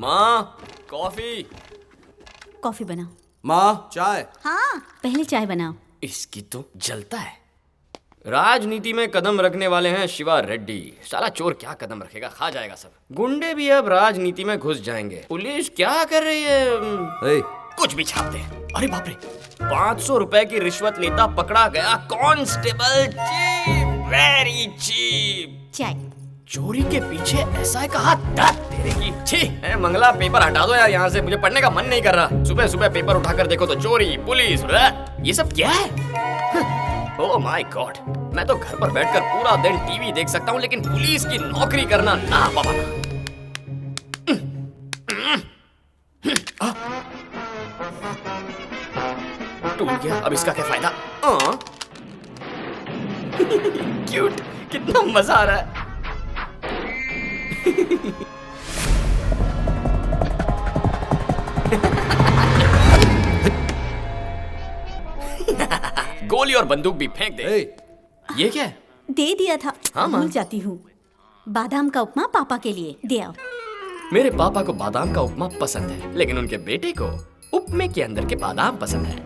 माँ coffee. Coffee बनाओ। माँ चाय। हाँ पहले चाय बनाओ। इसकी तो जलता है। राजनीति में कदम रखने वाले हैं शिवा रेड्डी। साला चोर क्या कदम रखेगा, खा जाएगा सब। गुंडे भी अब राजनीति में घुस जाएंगे। पुलिस क्या कर रही है? कुछ भी छाप दे। अरे बाप रे, 500 रुपए की रिश्वत लेता पकड़ा गया कांस्टेबल। Cheap, very cheap. चाय। चोरी के पीछे एसआई का हाथ तेरे की। छी, मंगला पेपर हटा दो यार यहाँ से, मुझे पढ़ने का मन नहीं कर रहा। सुबह सुबह पेपर उठाकर देखो तो चोरी, पुलिस, ये सब क्या है? ओह माय गॉड, मैं तो घर पर बैठकर पूरा दिन टीवी देख सकता हूँ, लेकिन पुलिस की नौकरी करना ना बाबा ना। टूट गया, अब इसका क्या फायदा? क्यूट, कितना मजा आ रहा है। गोली और बंदूक भी फेंक दे। ये क्या है? दे दिया था। हाँ, भूल जाती हूँ। बादाम का उपमा पापा के लिए दे आओ। मेरे पापा को बादाम का उपमा पसंद है, लेकिन उनके बेटे को उपमे के अंदर के बादाम पसंद है।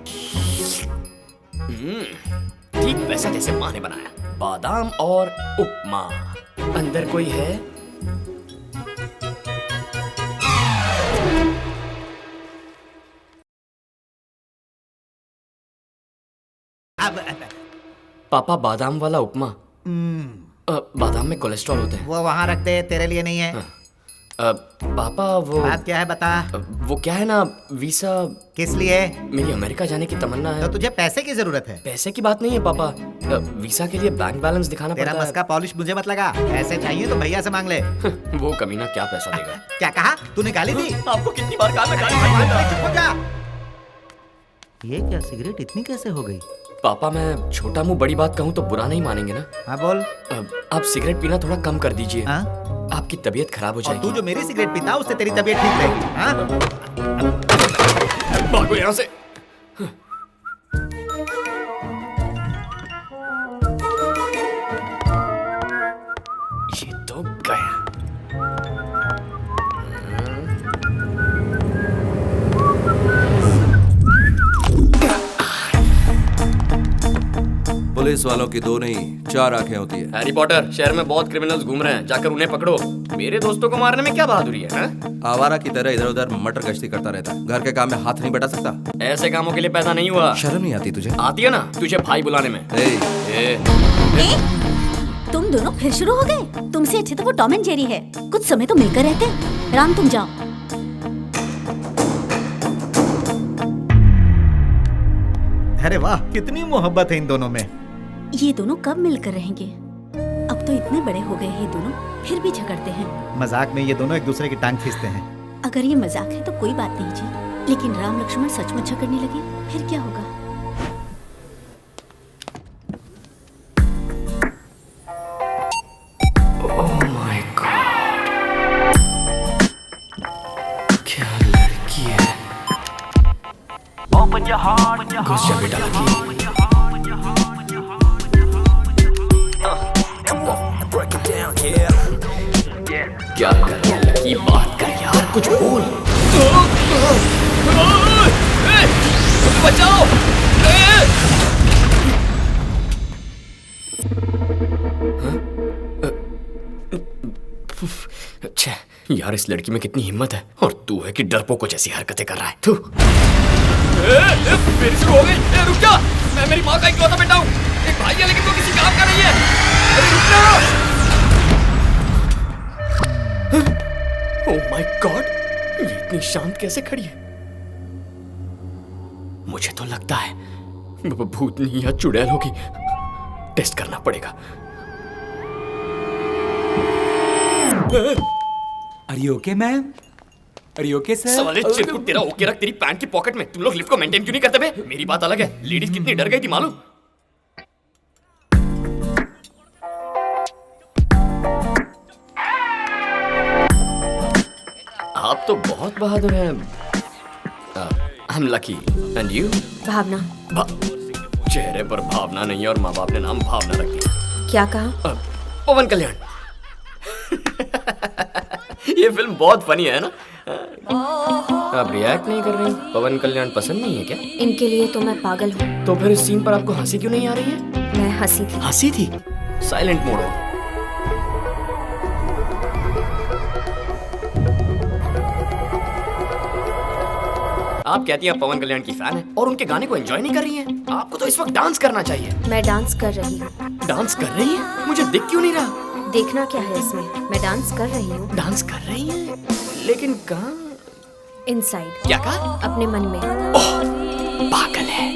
ठीक वैसा जैसे माँ ने बनाया, बादाम और उपमा। अंदर कोई है? पापा बादाम वाला उपमा। बादाम में कोलेस्ट्रॉल होते हैं। वो वहाँ रखते हैं, तेरे लिए नहीं है। पापा वो बात क्या है बता। वो क्या है ना, वीसा। किस लिए? मेरी अमेरिका जाने की तमन्ना है। तो तुझे पैसे की जरूरत है? पैसे की बात नहीं है पापा, वीसा के लिए बैंक बैलेंस दिखाना तेरा पड़ता है। बस का पॉलिश मुझे मत लगा। पैसे चाहिए तो भैया से मांग ले। वो कमीना क्या पैसा देगा? क्या कहा तूने? गाली दी? आपको कितनी बार कहा मैं गाली नहीं देता। चुप हो जा। ये क्या, सिगरेट इतनी कैसे हो गई? पापा मैं छोटा मुंह बड़ी बात कहूँ तो बुरा नहीं मानेंगे ना? हाँ बोल। आप सिगरेट पीना थोड़ा कम कर दीजिए। हाँ? आपकी तबीयत खराब हो और जाएगी। तू जो मेरी सिगरेट पीता उससे तेरी तबीयत ठीक रहेगी। हाँ? भागो यहाँ से। ये तो गया। पुलिस वालों की दो नहीं 4 आंखें होती है। हैरी पॉटर, शहर में बहुत क्रिमिनल्स घूम रहे हैं, जाकर उन्हें पकड़ो। मेरे दोस्तों को मारने में क्या बहादुरी है? आवारा की तरह इधर उधर मटर गश्ती करता रहता है। घर के काम में हाथ नहीं बटा सकता। ऐसे कामों के लिए पैदा नहीं हुआ। शर्म नहीं आती तुझे? आती है ना तुझे भाई बुलाने में। तुम दोनों फिर शुरू हो गए? तुमसे अच्छे तो वो टॉम एंड जेरी है। कुछ समय तो मिलकर रहते। राम तुम जाओ। अरे वाह, कितनी मोहब्बत है इन दोनों में। ये दोनों कब मिलकर रहेंगे? अब तो इतने बड़े हो गए हैं दोनों, फिर भी झगड़ते हैं। मजाक में ये दोनों एक दूसरे की टांग खींचते हैं। अगर ये मजाक है तो कोई बात नहीं जी, लेकिन राम लक्ष्मण सचमुच झगड़ने लगे फिर क्या होगा? ओह माय गॉड, क्या लड़की है। घुस जा बेटा लकी। क्या कर रही है लकी, बात कर यार, कुछ बोल। बचाओ। अच्छा यार, इस लड़की में कितनी हिम्मत है, और तू है कि डरपोकों जैसी हरकतें कर रहा है तू। फिर शुरू हो गई। रुक जा, मैं मेरी माँ का इकलौता बेटा हूँ। एक भाई है लेकिन वो किसी काम का नहीं है। अरे रुक जा। ओह माय गॉड, ये इतनी शांत कैसे खड़ी है? मुझे तो लगता है भूतनी या चुड़ैल होगी। टेस्ट करना पड़ेगा। Are you okay, ma'am? Are you okay, sir? साले चिरकुट, तेरा ओके रख तेरी पैंट की पॉकेट में। तुम लोग लिफ्ट को मेंटेन क्यों नहीं करते बे? मेरी बात अलग है, लेडीज कितनी डर गई थी मालूम? आप तो बहुत बहादुर हैं। I'm lucky. And you? भावना। चेहरे पर भावना नहीं है और माँ बाप ने नाम भावना रख दिया। क्या कहा? पवन कल्याण। ये फिल्म बहुत फनी है ना? आप रिएक्ट नहीं कर रही? पवन कल्याण पसंद नहीं है क्या? इनके लिए तो मैं पागल हूँ। तो फिर इस सीन पर आपको हंसी क्यों नहीं आ रही है? मैं हंसी थी। हंसी थी? साइलेंट मोड हो। आप कहती हैं आप पवन कल्याण की फैन है और उनके गाने को एंजॉय नहीं कर रही हैं? आपको तो इस वक्त डांस करना चाहिए। मैं डांस कर रही हूँ। डांस कर रही हैं? मुझे दिख क्यों नहीं रहा? देखना क्या है इसमें, मैं डांस कर रही हूँ। डांस कर रही हैं? लेकिन कहाँ? इनसाइड। क्या कहा? अपने मन में। पागल है।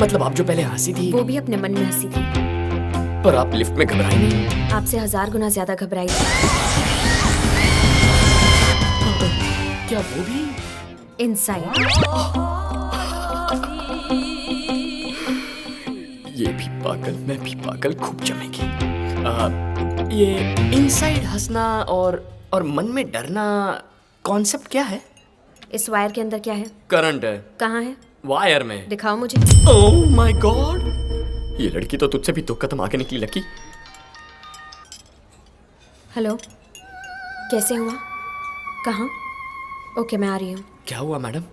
मतलब आप जो पहले हंसी थी वो भी अपने मन में हंसी थी। पर आप लिफ्ट में घबराई नहीं? आपसे 1000 गुना ज्यादा घबराई थी। क्या वो भी? इनसाइड। ये भी पागल, मैं भी पागल, खूब जमेगी। ये इनसाइड हंसना और मन में डरना कॉन्सेप्ट क्या है? इस वायर के अंदर क्या है? करंट है। कहाँ है? वायर में। दिखाओ मुझे। ओह माय गॉड, ये लड़की तो तुझसे भी 2 कदम आगे निकली लकी। हेलो, कैसे हुआ? कहाँ? ओके, मैं आ रही हूँ। क्या हुआ मैडम?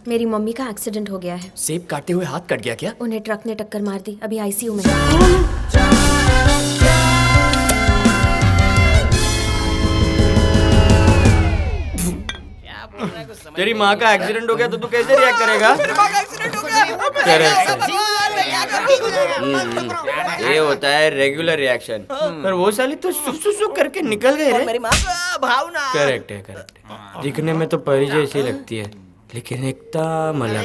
मेरी मम्मी का एक्सीडेंट हो गया है। सेब काटते हुए हाथ कट गया क्या? उन्हें ट्रक ने टक्कर मार दी, अभी आईसीयू में। तेरी माँ का एक्सीडेंट हो गया तो तू कैसे रिएक्ट करेगा? ये होता है रेगुलर रिएक्शन। पर वो साली तो सुसु करके निकल गए रे। मेरी माँ का भावना। करेक्ट है। दिखने में तो परी जैसी लगती है लेकिन एकदम अलग।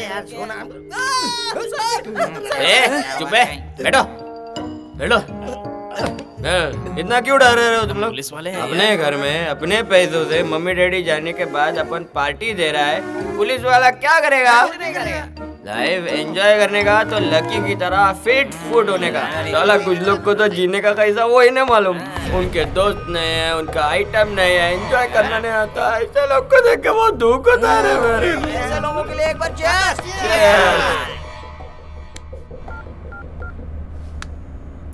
चुप है, बैठो बैठो। इतना क्यों डर रहे हो तुम लोग? पुलिस वाले हैं अपने घर में अपने पैसों से मम्मी डैडी जाने के बाद अपन पार्टी दे रहा है, पुलिस वाला क्या करेगा? लाइफ एंजॉय करने का तो लकी की तरह फिट फुट होने का। साला कुछ लोग को तो जीने का कैसा वो ही नहीं मालूम। उनके दोस्त नहीं है, उनका आइटम नहीं है, एंजॉय करना नहीं आता। ऐसे लोग को देख के बहुत दुख होता है रे मेरे। ऐसे लोगों के लिए एक बार cheers।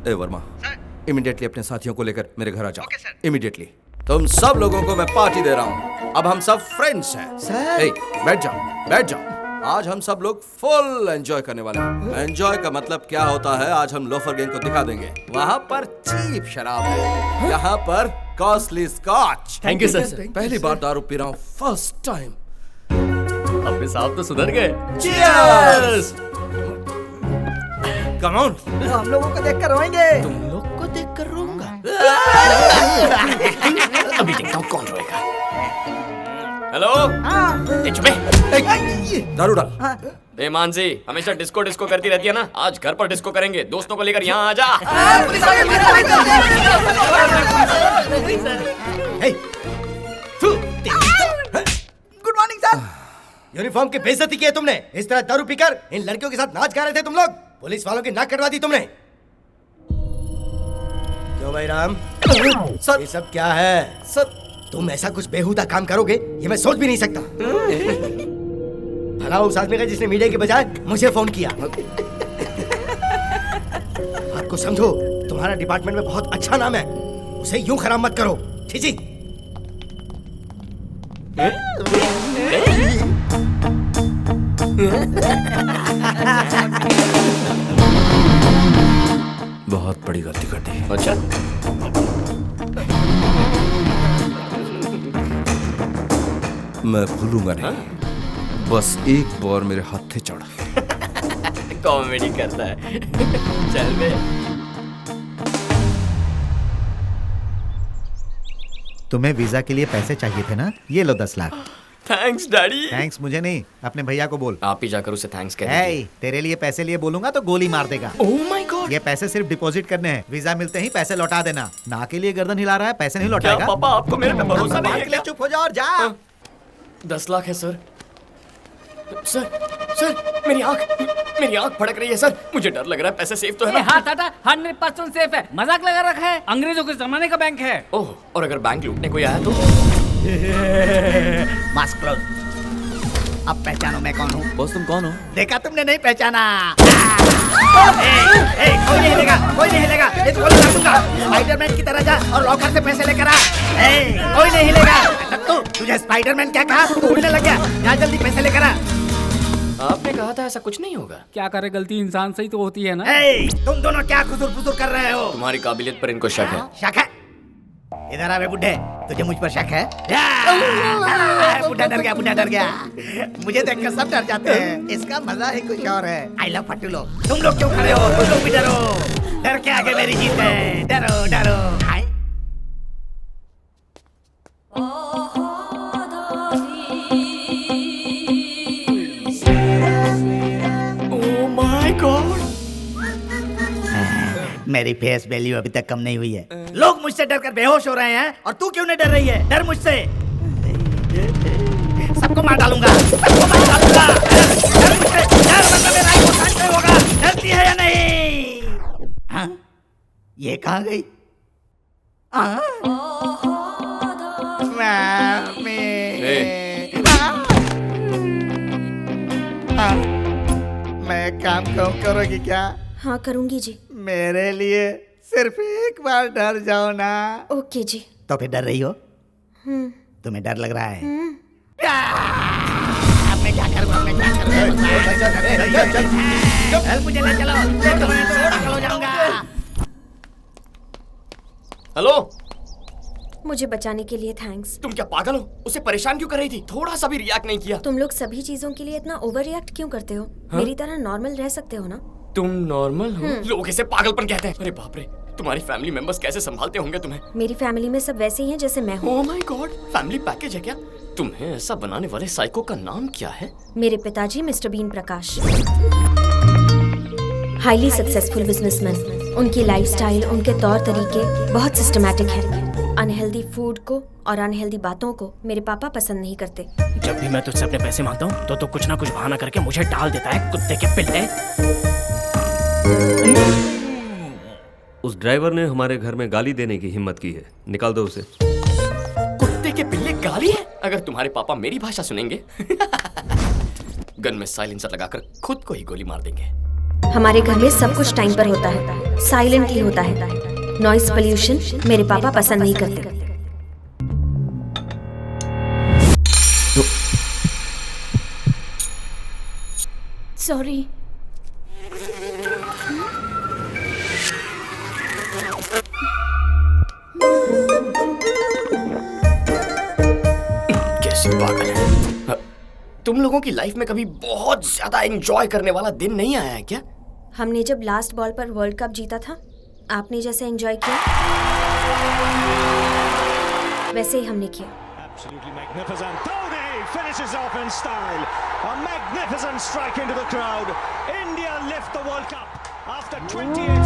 ए वर्मा, इमीडिएटली अपने साथियों को लेकर मेरे घर आ जाओ। इमीडिएटली। तुम सब लोगों को मैं पार्टी दे रहा हूँ। अब हम सब फ्रेंड्स हैं। ए, बैठ जाओ बैठ जाओ। आज हम सब लोग फुल एंजॉय करने वाले हैं। एंजॉय का मतलब क्या होता है आज हम लोफर गैंग को दिखा देंगे। वहाँ पर चीप शराब है, यहाँ पर costly scotch. Thank you sir. पहली बार दारू पी रहा हूँ, फर्स्ट टाइम। अपने साहब तो सुधर गए। Cheers! Come on! हम लोगों को देखकर रोएंगे। तुम लोग को देखकर रोऊंगा। अभी देखता हूँ कौन रोएगा। हेलो, चुप है। दारू डाल। ए मानसी, हमेशा डिस्को डिस्को करती रहती है ना, आज घर पर डिस्को करेंगे। दोस्तों को लेकर यहाँ आ जा। Good morning sir. यूनिफॉर्म की बेइज्जती की है तुमने। इस तरह दारू पीकर इन लड़कियों के साथ नाच गा रहे थे तुम लोग। पुलिस वालों की नाक कटवा दी तुमने। क्यों भाई राम? सर, ये सब क्या है? सर, तुम ऐसा कुछ बेहुदा काम करोगे ये मैं सोच भी नहीं सकता। भला उस आदमी का जिसने मीडिया के बजाय मुझे फोन किया। बात को समझो, तुम्हारा डिपार्टमेंट में बहुत अच्छा नाम है, उसे यूं खराब मत करो। ठीक। बहुत बड़ी गलती कर दी। अच्छा, मैं भूलूंगा नहीं। बस एक बार मेरे हाथ चढ़। कॉमेडी करता है। चल बे। तुम्हें वीजा के लिए पैसे चाहिए थे ना? ये लो 10 लाख। Thanks daddy. थैंक्स मुझे नहीं, अपने भैया को बोल। आप ही जाकर उसे थैंक्स कह दीजिए। हे, तेरे लिए पैसे लिए बोलूंगा तो गोली मार देगा। Oh my God. ये पैसे सिर्फ डिपॉजिट करने हैं, वीजा मिलते ही पैसे लौटा देना। ना के लिए गर्दन हिला रहा है, पैसे नहीं क्या लौटाएगा। पापा आपको मेरे पे भरोसा नहीं है क्या? चुप हो जा और जा। 10 लाख है सर। सर मेरी आंख फड़क रही है सर। मुझे डर लग रहा है। पैसे सेफ तो है ना? हाथ हटा, 100% सेफ है। मजाक लगा रखा है, अंग्रेजों के जमाने का बैंक है। ओह, और अगर बैंक लूटने कोई आया तो? Mask close. अब पहचानो मैं कौन हूँ? बॉस तुम कौन हो? देखा तुमने नहीं पहचाना? कोई नहीं हिलेगा, कोई नहीं हिलेगा। ये तो गोली मार दूंगा। स्पाइडरमैन की तरह जा और लॉकर से पैसे लेकर आ। कोई नहीं हिलेगा। तू तुझे स्पाइडरमैन क्या कहा? तू उड़ने लग गया। जा जल्दी पैसे लेकर आ। आपने कहा था ऐसा कुछ नहीं होगा। क्या करे, गलती इंसान से ही तो होती है ना। ए, तुम दोनों क्या खुसुर-फुसुर कर रहे हो? तुम्हारी काबिलियत पर इनको शक है। शक है? इधर आ बे बुड्ढे, तुझे मुझ पर शक है? बुड्ढा डर गया, बुड्ढा डर गया। मुझे देखकर सब डर जाते हैं। इसका मजा ही कुछ और है। आई लव फट्टू लोग। तुम लोग क्यों खड़े हो? तुम लोग भी डरो। डर के आगे मेरी जीत है। डरो डरो। आई ओह माय गॉड, मेरी फेस वैल्यू अभी तक कम नहीं हुई है। लोग मुझसे डर कर बेहोश हो रहे हैं और तू क्यों नहीं डर रही है? डर मुझसे। सबको मार डालूंगा, सबको मार डालूंगा। डर मुझसे, डर वरना मेरा ही नुकसान नहीं होगा। डरती है या नहीं? हाँ? ये कहाँ गई? हाँ? मम्मी। हाँ? मैं काम क्यों करोगी क्या? हाँ करूंगी जी। मेरे लिए सिर्फ एक बार डर जाओ ना। ओके जी। तो फिर डर रही हो? तुम्हें डर लग रहा है? अब मैं क्या करूँ? अब मैं क्या करूँ? चल मुझे ले चलो, मैं तो पागल हो जाऊंगा। हेलो, मुझे बचाने के लिए थैंक्स। तुम क्या पागल हो? उसे परेशान क्यों कर रही थी? थोड़ा सा भी रिएक्ट नहीं किया। तुम लोग सभी चीजों के लिए इतना ओवर रिएक्ट क्यों करते हो? मेरी तरह नॉर्मल रह सकते हो ना? तुम नॉर्मल हो? लोग इसे पागलपन कहते हैं। अरे बाप रे, तुम्हारी फैमिली मेंबर्स कैसे संभालते होंगे तुम्हें? मेरी फैमिली में सब वैसे ही हैं जैसे मैं हूँ। Oh my God, family package है क्या? तुम्हें ऐसा बनाने वाले साइको का नाम क्या है? मेरे पिताजी Mister Bean Prakash, highly successful businessman. उनकी लाइफस्टाइल, उनके तौर तरीके बहुत सिस्टमैटिक है। अनहेल्दी फूड को और अनहेल्दी बातों को मेरे पापा पसंद नहीं करते। जब भी मैं तुझसे अपने पैसे मांगता हूँ तो कुछ ना कुछ बहाना करके मुझे टाल देता है, कुत्ते के पिल्ले। उस ड्राइवर ने हमारे घर में गाली देने की हिम्मत की है, निकाल दो उसे। कुत्ते के पिल्ले गाली है? अगर तुम्हारे पापा मेरी भाषा सुनेंगे गन में साइलेंसर लगाकर खुद को ही गोली मार देंगे। हमारे घर में सब कुछ टाइम पर होता है, साइलेंटली होता है। नॉइस पोल्यूशन मेरे पापा पसंद नहीं करते। सॉरी। कैसे पागल है। तुम लोगों की लाइफ में कभी बहुत ज्यादा एंजॉय करने वाला दिन नहीं आया है क्या? हमने जब लास्ट बॉल पर वर्ल्ड कप जीता था, आपने जैसे एंजॉय किया वैसे ही हमने किया। Absolutely magnificent. Dhoni finishes off in style. A magnificent strike into the crowd. India lift the World Cup after 28